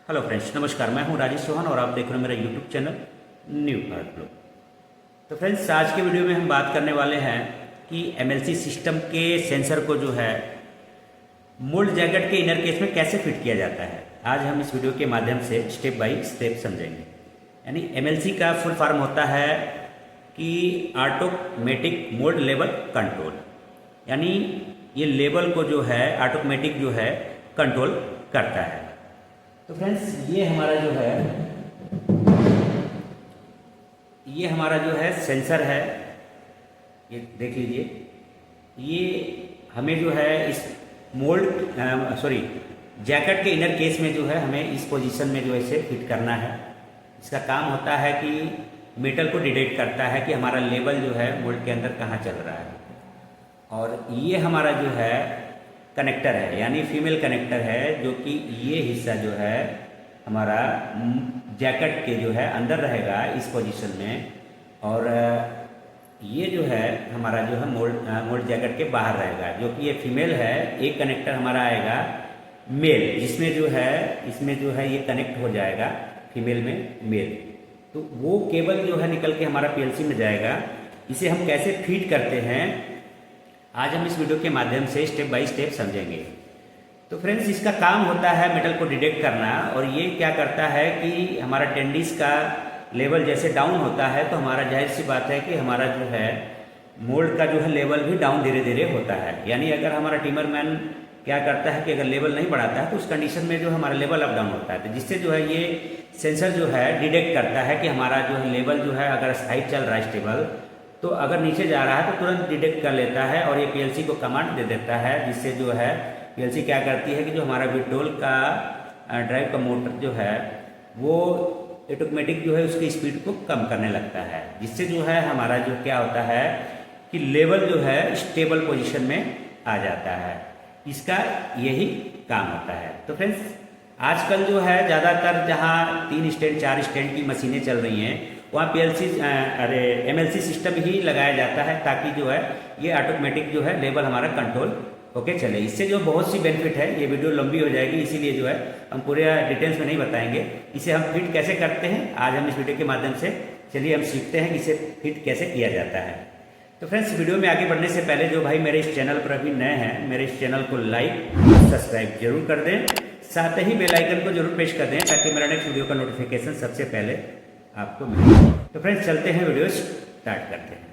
Hello friends, नमस्कार। मैं हूं राजेश चौहान और आप देख रहे हो मेरा YouTube channel new Bharat blog. तो फ्रेंड्स, आज के वीडियो में हम बात करने वाले हैं कि एमएलसी सिस्टम के सेंसर को जो है मोल्ड जैकेट के इनर केस में कैसे फिट किया जाता है। आज हम इस वीडियो के माध्यम से स्टेप बाय स्टेप समझेंगे। यानी एमएलसी का फुल फॉर्म होता है कि ऑटोमेटिक मोल्ड लेवल कंट्रोल, यानी ये लेवल को जो है ऑटोमेटिक जो है कंट्रोल करता है। तो फ्रेंड्स, ये हमारा जो है सेंसर है, ये देख लीजिए। ये हमें जो है इस जैकेट के इनर केस में जो है हमें इस पोजीशन में जो है इसे फिट करना है। इसका काम होता है कि मेटल को डिटेक्ट करता है कि हमारा लेवल जो है मोल्ड के अंदर कहाँ चल रहा है। और ये हमारा जो है कनेक्टर है, यानी फीमेल कनेक्टर है, जो कि ये हिस्सा जो है हमारा जैकेट के जो है अंदर रहेगा इस पोजीशन में, और ये जो है हमारा जो है मोल्ड जैकेट के बाहर रहेगा, जो कि ये फीमेल है। एक कनेक्टर हमारा आएगा मेल, जिसमें जो है इसमें जो है ये कनेक्ट हो जाएगा फीमेल में मेल। तो वो केबल जो है निकल के हमारा पीएलसी में जाएगा। इसे हम कैसे फीड करते हैं आज हम इस वीडियो के माध्यम से स्टेप बाय स्टेप समझेंगे। तो फ्रेंड्स, इसका काम होता है मेटल को डिटेक्ट करना, और ये क्या करता है कि हमारा टेंडिस का लेवल जैसे डाउन होता है तो हमारा जाहिर सी बात है कि हमारा जो है मोल्ड का जो है लेवल भी डाउन धीरे धीरे होता है। यानी अगर हमारा टिमरमैन क्या करता है कि अगर लेवल नहीं बढ़ाता है तो उस कंडीशन में जो हमारा लेवल अप डाउन होता है, तो जिससे जो है ये सेंसर जो है डिटेक्ट करता है कि हमारा जो है लेवल जो है अगर हाई चल रहा है स्टेबल, तो अगर नीचे जा रहा है तो तुरंत डिटेक्ट कर लेता है और ये पीएलसी को कमांड दे देता है, जिससे जो है पीएलसी क्या करती है कि जो हमारा विड्रोल का ड्राइव का मोटर जो है वो ऑटोमेटिक जो है उसकी स्पीड को कम करने लगता है, जिससे जो है हमारा जो क्या होता है कि लेवल जो है स्टेबल पोजीशन में आ जाता है। इसका यही काम होता है। तो फ्रेंड्स, आजकल जो है ज़्यादातर जहाँ 3 स्टैंड 4 स्टैंड की मशीनें चल रही हैं वहाँ एमएलसी सिस्टम ही लगाया जाता है, ताकि जो है ये ऑटोमेटिक जो है लेवल हमारा कंट्रोल होके चले। इससे जो बहुत सी बेनिफिट है, ये वीडियो लंबी हो जाएगी, इसीलिए जो है हम पूरे डिटेल्स में नहीं बताएंगे। इसे हम फिट कैसे करते हैं आज हम इस वीडियो के माध्यम से चलिए हम सीखते हैं कि इसे फिट कैसे किया जाता है। तो फ्रेंड्स, वीडियो में आगे बढ़ने से पहले जो भाई मेरे इस चैनल पर अभी नए हैं, मेरे इस चैनल को लाइक सब्सक्राइब जरूर कर दें, साथ ही बेल आइकन को जरूर प्रेस कर दें ताकि मेरा नेक्स्ट वीडियो का नोटिफिकेशन सबसे पहले आपको मिले। तो फ्रेंड्स, चलते हैं, वीडियो स्टार्ट करते हैं।